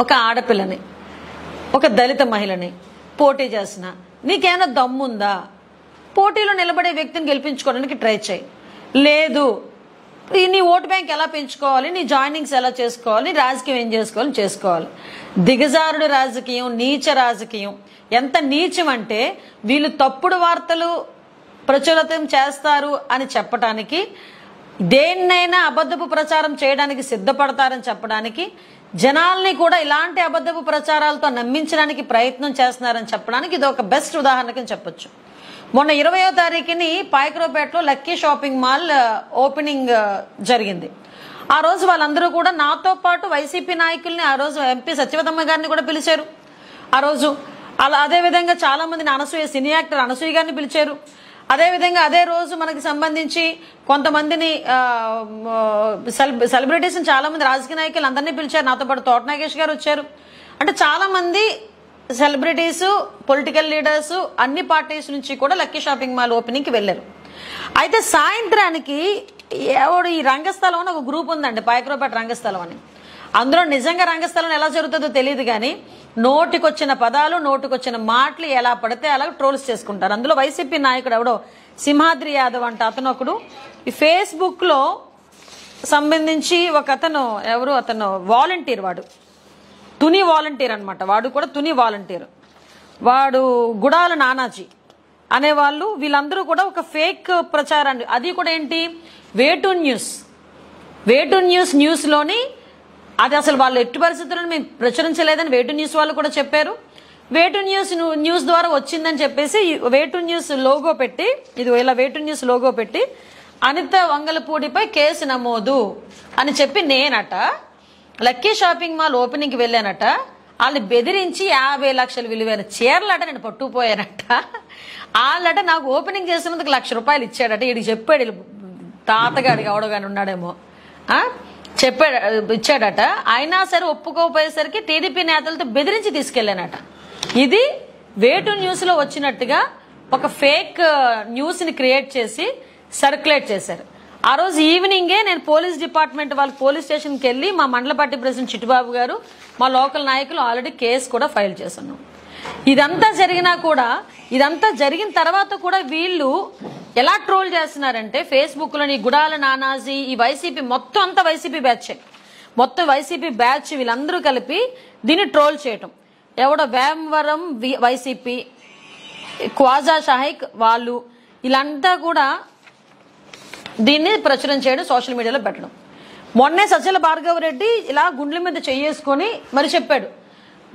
ఒక ఆడపిల్లని, ఒక దళిత మహిళని పోటీ చేసిన నీకేమైనా దమ్ముందా? పోటీలో నిలబడే వ్యక్తిని గెలిపించుకోవడానికి ట్రై చేయి. లేదు, నీ ఓటు బ్యాంక్ ఎలా పెంచుకోవాలి, నీ జాయినింగ్స్ ఎలా చేసుకోవాలి, నీ రాజకీయం ఏం చేసుకోవాలి. దిగజారుడు రాజకీయం, నీచ రాజకీయం. ఎంత నీచం అంటే వీళ్ళు తప్పుడు వార్తలు ప్రచురితం చేస్తారు అని చెప్పడానికి, దేన్నైనా అబద్ధపు ప్రచారం చేయడానికి సిద్ధపడతారని చెప్పడానికి, జనాల్ని కూడా ఇలాంటి అబద్ధపు ప్రచారాలతో నమ్మించడానికి ప్రయత్నం చేస్తున్నారని చెప్పడానికి ఇది ఒక బెస్ట్ ఉదాహరణకని చెప్పొచ్చు. మొన్న 20వ తారీఖుని పాయకరావుపేటలో లక్కీ షాపింగ్ మాల్ ఓపెనింగ్ జరిగింది. ఆ రోజు వాళ్ళందరూ కూడా నాతో పాటు వైసీపీ నాయకుల్ని, ఆ రోజు ఎంపీ సత్యవతమ్మ గారిని కూడా పిలిచారు. ఆ రోజు అదేవిధంగా చాలా మందిని, అనసూయ సినీ యాక్టర్ అనసూయ గారిని పిలిచారు. అదేవిధంగా అదే రోజు మనకి సంబంధించి కొంతమందిని సెలబ్రిటీస్ చాలా మంది రాజకీయ నాయకులు అందరినీ పిలిచారు. నాతో పాటు తోట నాగేష్ గారు వచ్చారు. అంటే చాలా మంది సెలబ్రిటీస్, పొలిటికల్ లీడర్స్ అన్ని పార్టీస్ నుంచి కూడా లక్కీ షాపింగ్ మాల్ ఓపెనింగ్ కి వెళ్లారు. అయితే సాయంత్రానికి ఎవడు ఈ రంగస్థలం అని ఒక గ్రూప్ ఉందండి, పాయకరావుపేట రంగస్థలం అని. అందులో నిజంగా రంగస్థలం ఎలా జరుగుతుందో తెలియదు కానీ నోటికొచ్చిన పదాలు, నోటికొచ్చిన మాటలు ఎలా పడితే అలా ట్రోల్స్ చేసుకుంటారు. అందులో వైసీపీ నాయకుడు ఎవడో సింహాద్రి యాదవ్ అంట అతను ఒకడు ఈ ఫేస్బుక్ లో సంబంధించి ఒక అతను వాలంటీర్, వాడు తుని వాలంటీర్ అనమాట. వాడు కూడా తుని వాలంటీర్. వాడు గుడాల నానాజీ అనేవాళ్ళు, వీళ్ళందరూ కూడా ఒక ఫేక్ ప్రచారాన్ని, అది కూడా ఏంటి, వేటు న్యూస్ లోని అది అసలు వాళ్ళు ఎట్టి పరిస్థితులను మేము ప్రచురించలేదని వేటు న్యూస్ వాళ్ళు కూడా చెప్పారు. వేటు న్యూస్ ద్వారా వచ్చిందని చెప్పేసి వేటు న్యూస్ లోగో పెట్టి, ఇది ఇలా వేటు న్యూస్ లోగో పెట్టి అనిత వంగలపూడిపై కేసు నమోదు అని చెప్పి నేనట లక్కీ షాపింగ్ మాల్ ఓపెనింగ్ కి వెళ్ళానట. వాళ్ళని బెదిరించి 50 లక్షలు విలువైన చీరలట నేను పట్టుకుపోయానట. వాళ్ళట నాకు ఓపెనింగ్ చేసినందుకు ₹1,00,000 ఇచ్చాడట. వీడికి చెప్పాడు, తాతగాడికి ఎవడగాని ఉన్నాడేమో, ఇచ్చాడట. అయినా సరే ఒప్పుకోపోయేసరికి టీడీపీ నేతలతో బెదిరించి తీసుకెళ్లానట. ఇది వేటు న్యూస్ లో వచ్చినట్టుగా ఒక ఫేక్ న్యూస్ ని క్రియేట్ చేసి సర్క్యులేట్ చేశారు. ఆ రోజు ఈవినింగే నేను పోలీస్ డిపార్ట్మెంట్ వాళ్ళ పోలీస్ స్టేషన్ కి వెళ్లి మా మండల పార్టీ ప్రెసిడెంట్ చిట్టిబాబు గారు, మా లోకల్ నాయకులు ఆల్రెడీ కేసు కూడా ఫైల్ చేస్తున్నాం. ఇదంతా జరిగిన తర్వాత కూడా వీళ్ళు ఎలా ట్రోల్ చేస్తున్నారంటే ఫేస్బుక్ లోని గుడాల నానాజీ, ఈ వైసీపీ మొత్తం అంతా వైసీపీ బ్యాచ్ వీళ్ళందరూ కలిపి దీన్ని ట్రోల్ చేయటం. ఎవడో వేమవరం వైసీపీ, క్వాజా షాహిక్ వాళ్ళు వీళ్ళంతా కూడా దీన్ని ప్రచురం చేయడం, సోషల్ మీడియాలో పెట్టడం. మొన్నే సజ్జల భార్గవ రెడ్డి ఇలా గుండెల మీద చేసుకొని మరి చెప్పాడు,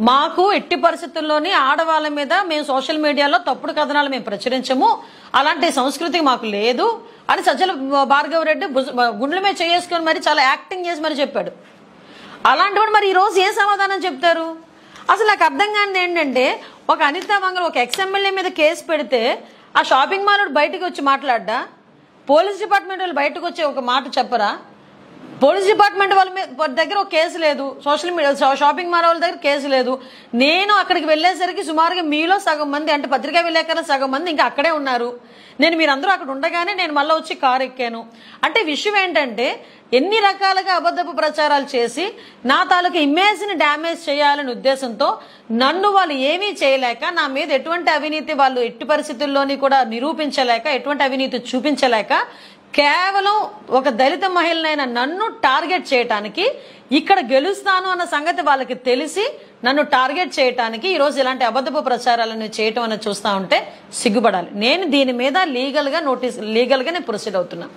మాకు ఎట్టి పరిస్థితుల్లోని ఆడవాళ్ళ మీద మేము సోషల్ మీడియాలో తప్పుడు కథనాలు మేము ప్రచురించము, అలాంటి సంస్కృతి మాకు లేదు అని సజ్జల భార్గవ రెడ్డి గుండెల మీద చేసుకొని మరి చాలా యాక్టింగ్ చేసి మరి చెప్పాడు. అలాంటి మరి ఈ రోజు ఏ సమాధానం చెప్తారు? అసలు నాకు అర్థం కానిది ఏంటంటే, ఒక అనితా వంగల్ ఒక ఎక్స్ఎమ్మెల్యే మీద కేసు పెడితే ఆ షాపింగ్ మాల్ బయటకు వచ్చి మాట్లాడ్డా, పోలీస్ డిపార్ట్మెంట్ వాళ్ళు బయటకు వచ్చి ఒక మాట చెప్పరా? పోలీస్ డిపార్ట్మెంట్ వాళ్ళ దగ్గర ఒక కేసు లేదు, సోషల్ మీడియా షాపింగ్ మాల్ వాళ్ళ దగ్గర కేసు లేదు. నేను అక్కడికి వెళ్లేసరికి సుమారుగా మీలో సగం మంది, అంటే పత్రికా విలేకరులు సగం మంది ఇంకా అక్కడే ఉన్నారు. నేను మీరందరూ అక్కడ ఉండగానే నేను మళ్ళీ వచ్చి కారు ఎక్కాను. అంటే విషయం ఏంటంటే, ఎన్ని రకాలుగా అబద్ధపు ప్రచారాలు చేసి నా తాలూకు ఇమేజ్ ని డ్యామేజ్ చేయాలనే ఉద్దేశంతో నన్ను వాళ్ళు ఏమీ చేయలేక, నా మీద ఎటువంటి అవినీతి వాళ్ళు ఎట్టి పరిస్థితుల్లోని కూడా నిరూపించలేక, ఎటువంటి అవినీతి చూపించలేక, కేవలం ఒక దళిత మహిళనైన నన్ను టార్గెట్ చేయటానికి, ఇక్కడ గెలుస్తాను అన్న సంగతి వాళ్ళకి తెలిసి నన్ను టార్గెట్ చేయటానికి ఈరోజు ఇలాంటి అబద్ధపు ప్రచారాలను చేయటం అనేది చూస్తా ఉంటే సిగ్గుపడాలి. నేను దీని మీద లీగల్ గా నేను ప్రొసీడ్ అవుతున్నా.